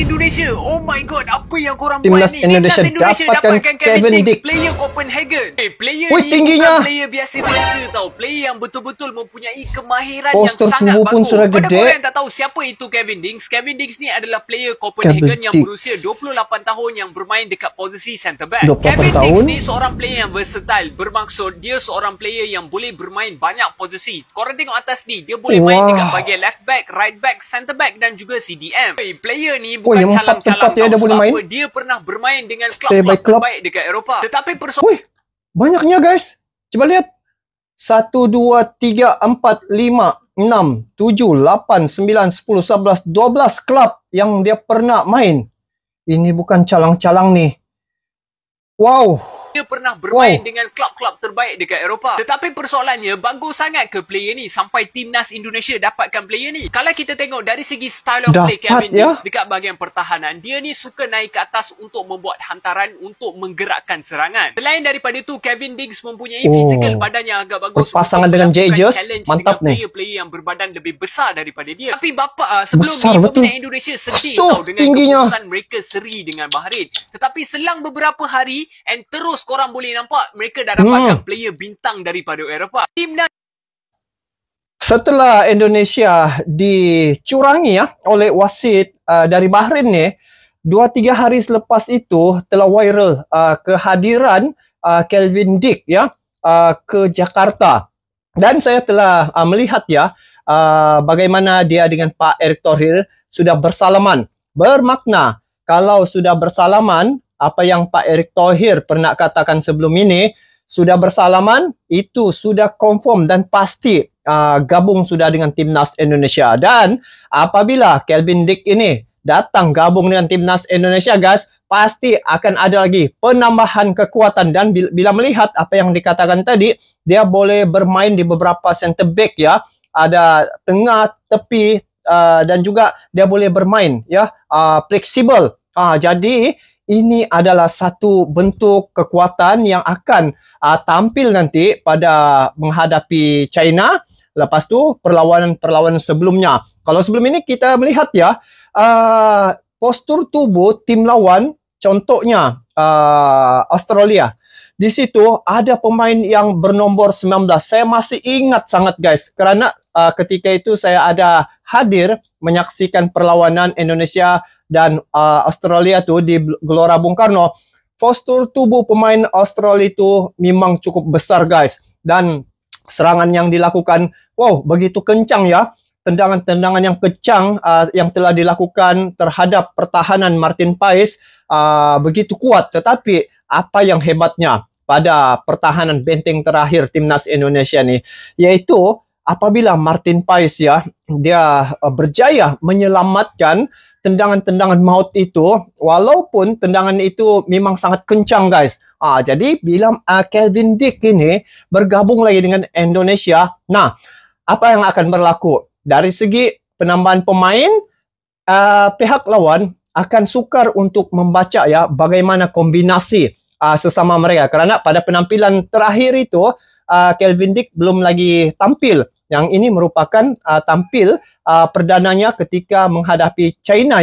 Indonesia. Oh my god, apa yang korang Timnas buat ni? Indonesia dapatkan Kevin Dix. player Copenhagen. Player Wih, ni tingginya. bukan player biasa-biasa tau. Player yang betul-betul mempunyai kemahiran Poster yang sangat tubuh pun bagus. sudah Pada gede. korang yang tak tahu siapa itu Kevin Dix, Kevin Dix ni adalah player Copenhagen yang Dix. berusia 28 tahun yang bermain dekat posisi centre back. 28 Kevin Dix tahun? ni seorang player yang versatile. Bermaksud dia seorang player yang boleh bermain banyak posisi. Korang tengok atas ni, dia boleh main dekat bahagian left back, right back, centre back dan juga CDM. Player ni bukan calang-calang ya, dia boleh main. dia pernah bermain dengan Stay by klub club. terbaik dekat Eropah. Tetapi Wih, banyaknya guys. Coba lihat. 1, 2, 3, 4, 5, 6, 7, 8, 9, 10, 11, 12 klub yang dia pernah main. Ini bukan calang-calang nih. Wow. dia pernah bermain dengan klub-klub terbaik dekat Eropah. Tetapi persoalannya, bagus sangat ke player ni sampai timnas Indonesia dapatkan player ni? Kalau kita tengok dari segi style of play Kevin Dix dekat bahagian pertahanan, dia ni suka naik ke atas untuk membuat hantaran untuk menggerakkan serangan. Selain daripada itu, Kevin Dix mempunyai fizikal badan yang agak bagus. Pasangan dengan Jejus, mantap nih. Player-player yang berbadan lebih besar daripada dia. Tapi bapa sebelum besar, ni betul. peminat Indonesia sedih tau dengan keputusan mereka seri dengan Bahrain. Tetapi selang beberapa hari and terus korang boleh nampak mereka dah dapatkan player bintang daripada Eropah. Timnas setelah Indonesia dicurangi oleh wasit dari Bahrain ni, 2-3 hari selepas itu telah viral kehadiran Kevin Dix ke Jakarta. Dan saya telah melihat bagaimana dia dengan Pak Erick Thohir sudah bersalaman. Bermakna kalau sudah bersalaman, apa yang Pak Erick Thohir pernah katakan sebelum ini, sudah bersalaman, itu sudah confirm dan pasti gabung sudah dengan Timnas Indonesia. Dan apabila Kevin Dix ini datang gabung dengan Timnas Indonesia, guys, pasti akan ada lagi penambahan kekuatan. Dan bila melihat apa yang dikatakan tadi, dia boleh bermain di beberapa center back ada tengah, tepi, dan juga dia boleh bermain fleksibel. Jadi ini adalah satu bentuk kekuatan yang akan tampil nanti pada menghadapi China. Lepas tu perlawanan sebelumnya. Kalau sebelum ini kita melihat postur tubuh tim lawan, contohnya Australia. Di situ ada pemain yang bernombor 19. Saya masih ingat sangat guys, kerana ketika itu saya ada hadir menyaksikan perlawanan Indonesia dan Australia tu di Gelora Bung Karno. Postur tubuh pemain Australia itu memang cukup besar guys. Dan serangan yang dilakukan, begitu kencang tendangan-tendangan yang kencang yang telah dilakukan terhadap pertahanan Martin Paes begitu kuat. Tetapi apa yang hebatnya pada pertahanan benteng terakhir Timnas Indonesia ni, yaitu apabila Martin Paes dia berjaya menyelamatkan tendangan-tendangan maut itu, walaupun tendangan itu memang sangat kencang guys. Jadi bila Kevin Dix ini bergabung lagi dengan Indonesia, nah apa yang akan berlaku? Dari segi penambahan pemain, pihak lawan akan sukar untuk membaca bagaimana kombinasi sesama mereka. Kerana pada penampilan terakhir itu, Kevin Dix belum lagi tampil. Yang ini merupakan tampil perdananya ketika menghadapi China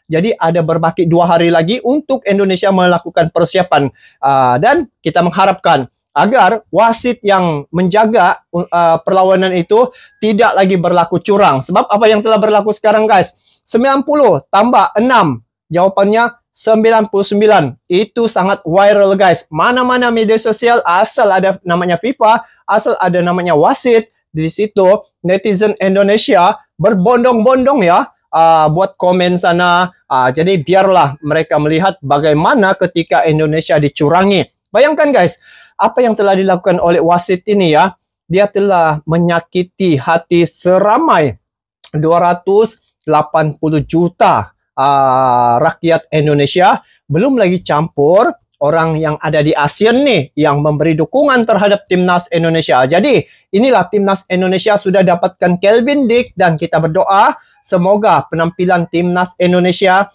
Jadi ada berbaki 2 hari lagi untuk Indonesia melakukan persiapan. Dan kita mengharapkan agar wasit yang menjaga perlawanan itu tidak lagi berlaku curang. Sebab apa yang telah berlaku sekarang guys? 90 tambah 6. Jawapannya 99. Itu sangat viral guys. Mana-mana media sosial, asal ada namanya FIFA, asal ada namanya wasit, di situ netizen Indonesia berbondong-bondong buat komen sana. Jadi biarlah mereka melihat bagaimana ketika Indonesia dicurangi. Bayangkan guys, apa yang telah dilakukan oleh wasit ini dia telah menyakiti hati seramai 280 juta rakyat Indonesia. Belum lagi campur orang yang ada di ASEAN nih yang memberi dukungan terhadap Timnas Indonesia. Jadi inilah Timnas Indonesia sudah dapatkan Kevin Dix, dan kita berdoa semoga penampilan Timnas Indonesia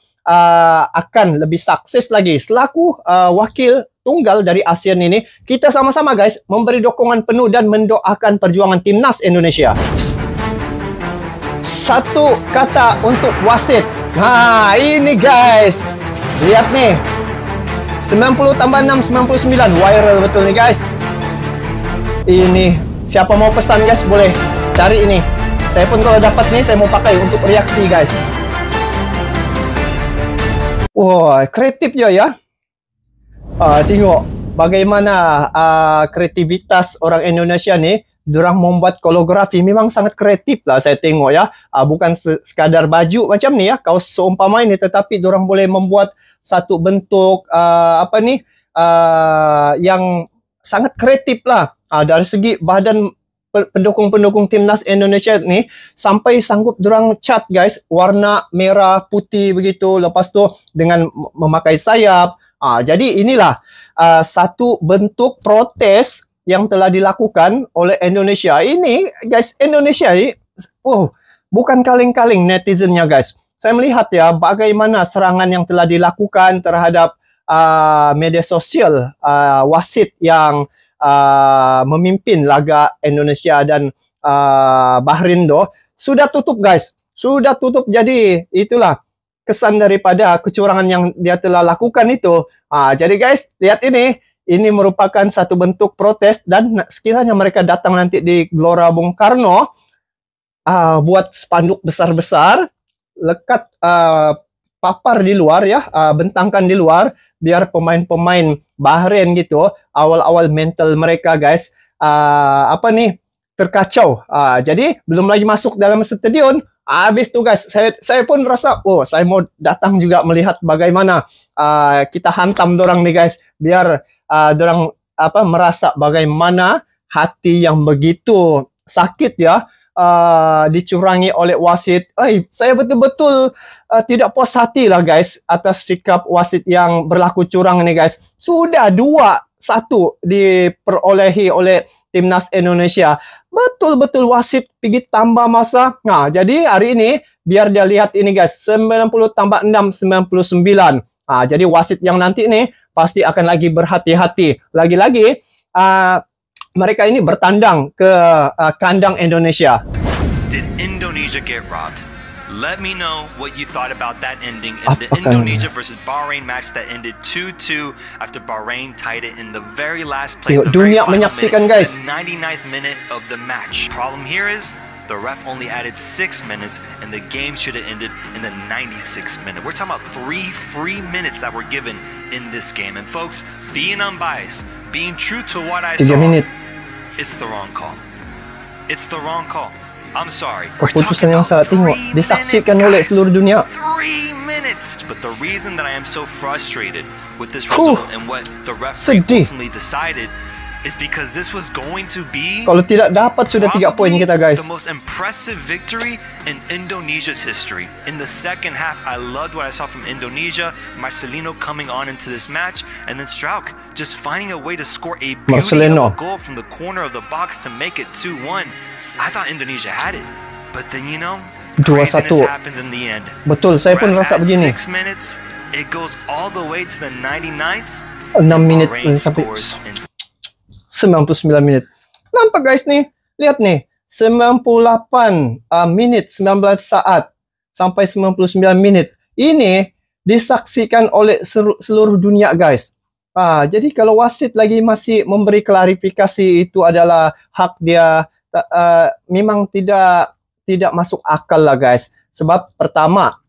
akan lebih sukses lagi. Selaku wakil tunggal dari ASEAN ini, kita sama-sama guys memberi dukungan penuh dan mendoakan perjuangan Timnas Indonesia. Satu kata untuk wasit: Nah, ini guys. Lihat nih. 90 tambah 6, 99. Viral betul nih guys. Ini. Siapa mau pesan guys, boleh cari ini. Saya pun kalau dapat nih, saya mau pakai untuk reaksi guys. Wah, kreatif ya. Tengok bagaimana kreativitas orang Indonesia nih. Diorang membuat koreografi memang sangat kreatif lah saya tengok ya. Bukan sekadar baju macam ni ya, kaos seumpama ini, tetapi diorang boleh membuat satu bentuk yang sangat kreatif lah. Dari segi badan pendukung-pendukung timnas Indonesia ni sampai sanggup diorang cat guys, warna merah putih begitu, lepas tu dengan memakai sayap. Jadi inilah satu bentuk protes yang telah dilakukan oleh Indonesia. Ini guys, Indonesia ini bukan kaleng-kaleng netizennya guys. Saya melihat ya bagaimana serangan yang telah dilakukan terhadap media sosial wasit yang memimpin laga Indonesia dan Bahrain sudah tutup guys. Sudah tutup. Jadi itulah kesan daripada kecurangan yang dia telah lakukan itu. Jadi guys, lihat ini. Ini merupakan satu bentuk protes, dan sekiranya mereka datang nanti di Gelora Bung Karno, buat spanduk besar-besar, lekat papar di luar ya, bentangkan di luar, biar pemain-pemain Bahrain gitu, awal-awal mental mereka guys, terkacau. Jadi belum lagi masuk dalam stadion, habis tuh guys, saya pun rasa, saya mau datang juga melihat bagaimana kita hantam dorang nih guys, biar dorang merasa bagaimana hati yang begitu sakit ya, dicurangi oleh wasit. Saya betul-betul tidak puas hati lah guys atas sikap wasit yang berlaku curang nih guys. Sudah 2-1 diperolehi oleh timnas Indonesia. Betul-betul wasit pergi tambah masa. Nah, jadi hari ini biar dia lihat ini guys, 90 tambah 6, 99. Jadi wasit yang nanti nih pasti akan lagi berhati-hati. Lagi-lagi mereka ini bertandang ke kandang Indonesia. Did Indonesia get robbed? Let me know what you thought about that ending in the Indonesia versus Bahrain match that ended 2-2 after Bahrain tied it in the very last play, the very dunia final menyaksikan minute, guys. the 99th minute of the match. Problem here is the ref only added 6 minutes, and the game should have ended in the 96th minute. We're talking about 3 free minutes that were given in this game. And folks, being unbiased, being true to what I saw, it's the wrong call. It's the wrong call. I'm sorry. Keputusan yang salah tengok disaksikan oleh seluruh dunia. 3 minutes. But the reason that I am so frustrated with this result and what the referee ultimately decided is because this was going to be, kalau tidak dapat sudah 3 poin kita guys, the most impressive victory in Indonesia's history. In the second half, I loved what I saw from Indonesia. Marcelino coming on into this match, and then Struijk just finding a way to score a beauty of a goal from the corner of the box to make it 2-1. I thought Indonesia had it, but then craziness happens in the end. Betul, saya pun rasa begini. 6 minutes, it goes all the way to the 99th. 6 minit sampai 99 menit. Nampak guys nih, lihat nih, 98 menit, 19 saat sampai 99 menit. Ini disaksikan oleh seluruh dunia guys. Jadi kalau wasit lagi masih memberi klarifikasi itu adalah hak dia, memang tidak masuk akal lah guys. Sebab pertama,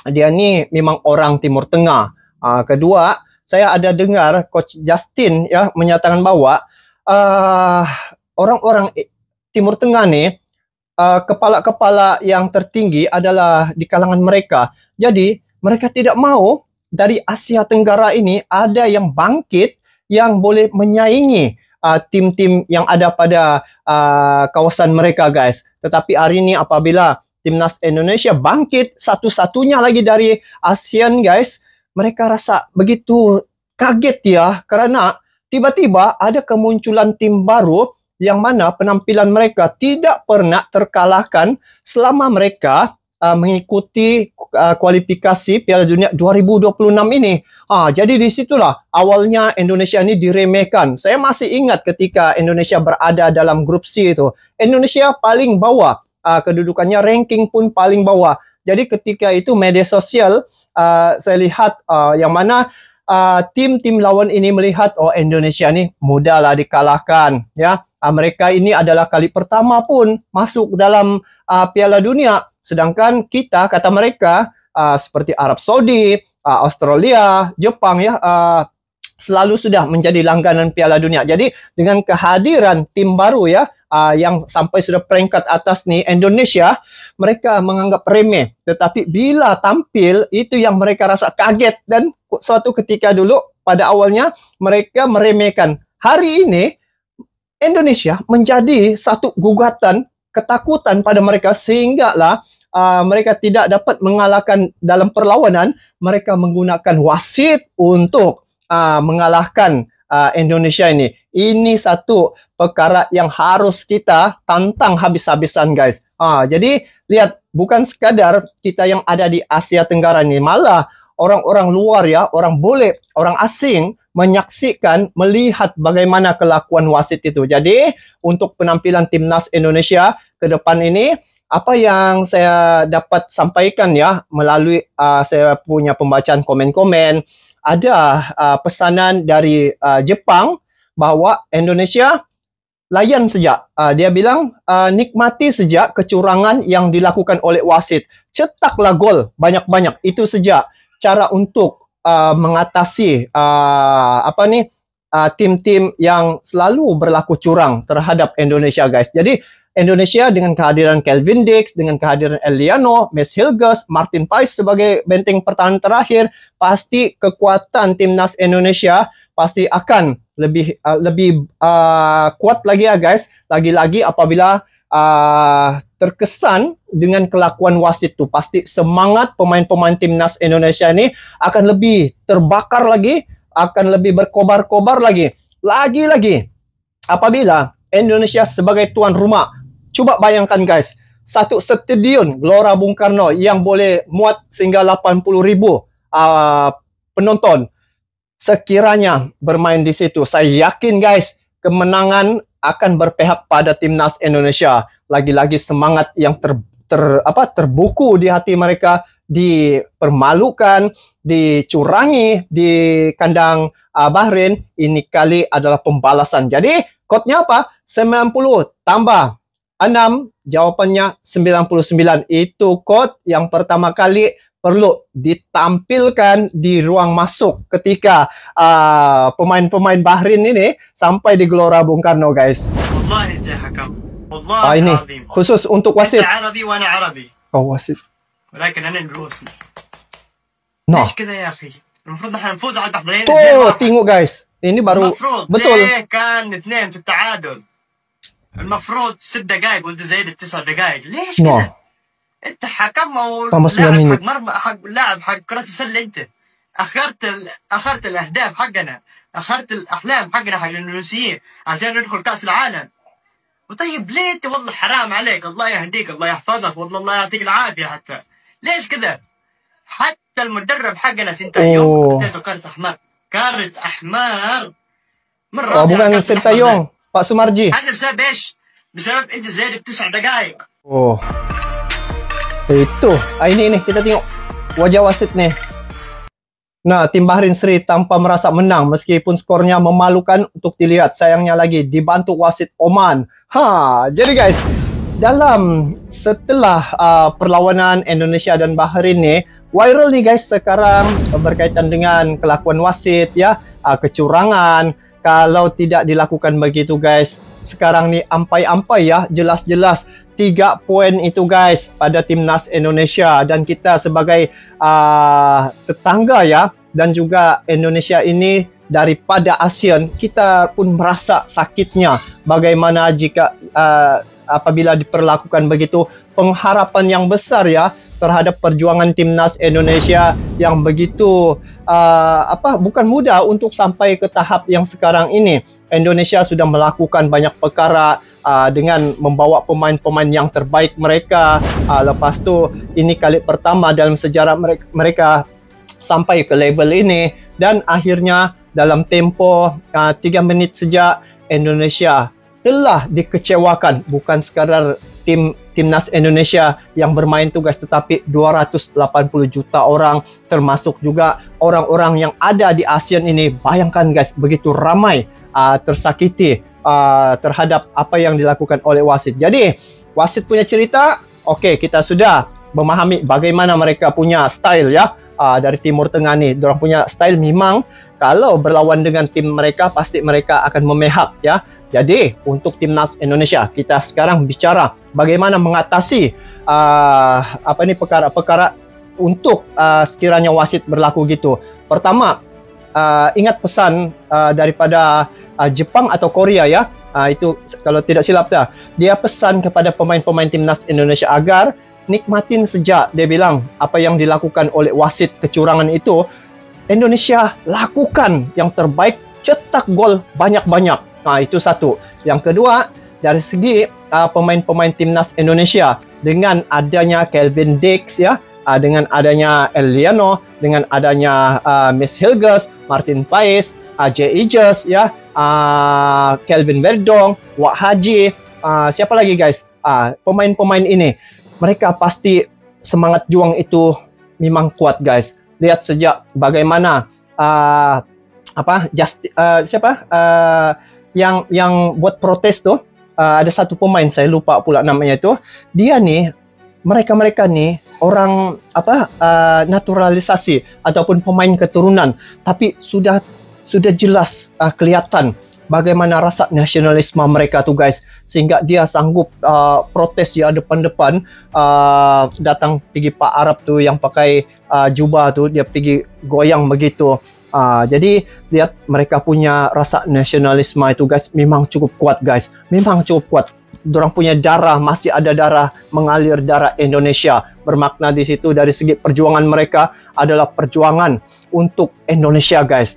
dia ni memang orang Timur Tengah. Kedua, saya ada dengar Coach Justin ya menyatakan bahwa orang-orang Timur Tengah nih, kepala-kepala yang tertinggi adalah di kalangan mereka. Jadi mereka tidak mau dari Asia Tenggara ini ada yang bangkit yang boleh menyaingi tim-tim yang ada pada kawasan mereka guys. Tetapi hari ini apabila timnas Indonesia bangkit satu-satunya lagi dari ASEAN guys, mereka rasa begitu kaget ya, karena tiba-tiba ada kemunculan tim baru yang mana penampilan mereka tidak pernah terkalahkan selama mereka mengikuti kualifikasi Piala Dunia 2026 ini. Jadi disitulah awalnya Indonesia ini diremehkan. Saya masih ingat ketika Indonesia berada dalam grup C itu. Indonesia paling bawah, kedudukannya ranking pun paling bawah. Jadi ketika itu media sosial saya lihat yang mana tim-tim lawan ini melihat Indonesia ni mudahlah dikalahkan ya. Mereka ini adalah kali pertama pun masuk dalam Piala Dunia, sedangkan kita kata mereka seperti Arab Saudi, Australia, Jepang ya selalu sudah menjadi langganan Piala Dunia. Jadi dengan kehadiran tim baru ya yang sampai sudah peringkat atas nih Indonesia, mereka menganggap remeh. Tetapi bila tampil itu yang mereka rasa kaget, dan suatu ketika dulu pada awalnya mereka meremehkan. Hari ini Indonesia menjadi satu gugatan ketakutan pada mereka, sehingga lah mereka tidak dapat mengalahkan dalam perlawanan. Mereka menggunakan wasit untuk mengalahkan Indonesia ini. Ini satu perkara yang harus kita tantang habis-habisan, guys. Jadi lihat, bukan sekadar kita yang ada di Asia Tenggara ini, malah orang-orang luar ya, orang asing menyaksikan, melihat bagaimana kelakuan wasit itu. Jadi untuk penampilan timnas Indonesia ke depan ini, apa yang saya dapat sampaikan ya melalui saya punya pembacaan komen-komen, ada pesanan dari Jepang bahwa Indonesia layan saja. Dia bilang nikmati saja kecurangan yang dilakukan oleh wasit. Cetaklah gol banyak-banyak. Itu saja cara untuk mengatasi tim-tim yang selalu berlaku curang terhadap Indonesia, guys. Jadi Indonesia dengan kehadiran Kelvin Dix, dengan kehadiran Eliano, Mes Hilgers, Martin Pais sebagai benteng pertahanan terakhir, pasti kekuatan timnas Indonesia pasti akan lebih kuat lagi ya, guys. Lagi-lagi apabila terkesan dengan kelakuan wasit tuh, pasti semangat pemain-pemain timnas Indonesia ini akan lebih terbakar lagi, akan lebih berkobar-kobar lagi. Lagi-lagi apabila Indonesia sebagai tuan rumah, coba bayangkan, guys, satu stadion Gelora Bung Karno yang boleh muat sehingga 80.000 penonton sekiranya bermain di situ. Saya yakin, guys, kemenangan akan berpihak pada timnas Indonesia. Lagi-lagi semangat yang terbuku di hati mereka, dipermalukan, dicurangi di kandang Bahrain. Ini kali adalah pembalasan. Jadi kodnya apa? 90 tambah 6, jawapannya 99. Itu kod yang pertama kali perlu ditampilkan di ruang masuk ketika pemain-pemain Bahrain ini sampai di Gelora Bung Karno, guys. Ini khusus untuk wasit. Oh, wasit. No. Tuh, tengok, guys. Ini baru betul. المفروض 6 دقائق وانت زايد 9 دقائق. ليش No. كذا؟ انت حكم او طمس لاعب لامين. حق مرمى، حق لاعب حق كرة السلة. انت اخرت الاهداف حقنا، اخرت الاحلام حقنا حق الاندونيسيين عشان ندخل كاس العالم. وطيب ليه انت؟ والله حرام عليك. الله يهديك، الله يحفظك، والله الله يعطيك العافية. حتى ليش كذا؟ حتى المدرب حقنا سنتايون اديته كارت احمر. كارت احمر مرة. Bukan Sintayong, Pak Sumarji. هذا بسبب ايش؟ بسبب انت زايد 9 دقائق. Oh. Itu. Ini kita tengok wajah wasit nih. Nah, tim Bahrain Sri tanpa merasa menang meskipun skornya memalukan untuk dilihat. Sayangnya lagi dibantu wasit Oman. Jadi guys, setelah perlawanan Indonesia dan Bahrain nih, viral nih guys sekarang berkaitan dengan kelakuan wasit ya, kecurangan. Kalau tidak dilakukan begitu, guys, sekarang nih ampai-ampai ya, jelas-jelas 3 poin itu, guys, pada timnas Indonesia. Dan kita sebagai tetangga ya, dan juga Indonesia ini daripada ASEAN, kita pun merasa sakitnya bagaimana jika apabila diperlakukan begitu. Pengharapan yang besar ya terhadap perjuangan timnas Indonesia yang begitu bukan mudah untuk sampai ke tahap yang sekarang ini. Indonesia sudah melakukan banyak perkara dengan membawa pemain-pemain yang terbaik mereka. Lepas tu ini kali pertama dalam sejarah mereka sampai ke level ini, dan akhirnya dalam tempo 3 menit saja Indonesia telah dikecewakan. Bukan sekadar tim timnas Indonesia yang bermain tu guys, tetapi 280 juta orang, termasuk juga orang-orang yang ada di ASEAN ini. Bayangkan guys, begitu ramai tersakiti terhadap apa yang dilakukan oleh wasit. Jadi wasit punya cerita, okey, kita sudah memahami bagaimana mereka punya style ya. Dari Timur Tengah ni, diorang punya style memang kalau berlawan dengan tim mereka pasti mereka akan memihak ya. Jadi untuk timnas Indonesia, kita sekarang bicara bagaimana mengatasi perkara-perkara untuk sekiranya wasit berlaku gitu. Pertama, ingat pesan daripada Jepang atau Korea ya. Itu kalau tidak silap dah. Dia pesan kepada pemain-pemain timnas Indonesia agar nikmatin sejak, dia bilang, apa yang dilakukan oleh wasit kecurangan itu, Indonesia lakukan yang terbaik, cetak gol banyak-banyak. Itu satu. Yang kedua, dari segi pemain-pemain timnas Indonesia, dengan adanya Kelvin Dix ya, dengan adanya Eliano, dengan adanya Miss Hilgers, Martin Paes, J. Ijaz ya, Kelvin Verdong, Wak Haji, siapa lagi guys? Pemain-pemain ini, mereka pasti semangat juang itu memang kuat guys. Lihat sejak bagaimana yang buat protes tu, ada satu pemain, saya lupa pula namanya tu. Dia ni, mereka ni orang naturalisasi ataupun pemain keturunan, tapi sudah jelas kelihatan bagaimana rasa nasionalisme mereka tu guys, sehingga dia sanggup protes ya depan-depan, datang pergi Pak Arab tu yang pakai jubah tu, dia pergi goyang begitu. Jadi lihat mereka punya rasa nasionalisme itu guys, memang cukup kuat guys, memang cukup kuat. Dorang punya darah, masih ada darah mengalir, darah Indonesia. Bermakna di situ dari segi perjuangan mereka adalah perjuangan untuk Indonesia guys.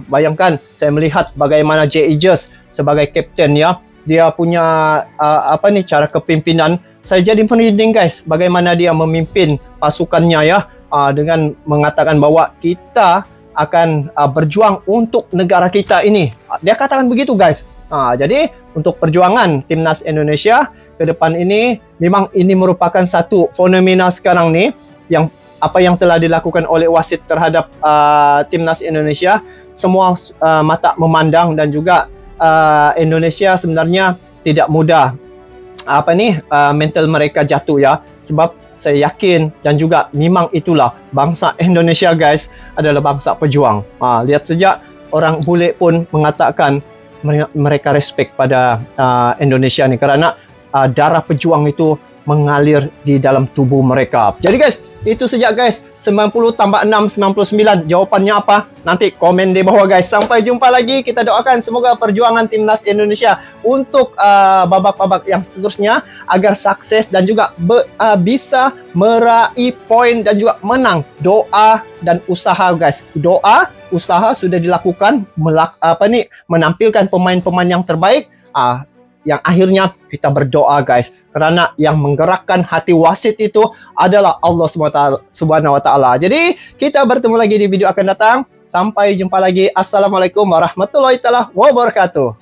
Bayangkan saya melihat bagaimana J. Ijaz sebagai kapten ya, dia punya cara kepimpinan. Saya jadi merinding guys, bagaimana dia memimpin pasukannya ya, dengan mengatakan bahwa kita akan berjuang untuk negara kita ini. Dia katakan begitu guys. Jadi untuk perjuangan timnas Indonesia ke depan ini, memang ini merupakan satu fenomena sekarang ni, yang apa yang telah dilakukan oleh wasit terhadap timnas Indonesia, semua mata memandang, dan juga Indonesia sebenarnya tidak mudah mental mereka jatuh ya, sebab saya yakin dan juga memang itulah bangsa Indonesia guys, adalah bangsa pejuang. Lihat sejak orang bule pun mengatakan mereka respect pada Indonesia ni, kerana darah pejuang itu mengalir di dalam tubuh mereka. Jadi guys, itu sejak guys, 90 tambah 6, 99. Jawapannya apa? Nanti komen di bawah guys. Sampai jumpa lagi. Kita doakan semoga perjuangan timnas Indonesia untuk babak-babak yang seterusnya agar sukses dan juga bisa meraih poin dan juga menang. Doa dan usaha guys. Doa, usaha sudah dilakukan, menampilkan pemain-pemain yang terbaik. Yang akhirnya kita berdoa guys, kerana yang menggerakkan hati wasit itu adalah Allah Subhanahu wa Ta'ala. Jadi kita bertemu lagi di video akan datang. Sampai jumpa lagi. Assalamualaikum warahmatullahi wabarakatuh.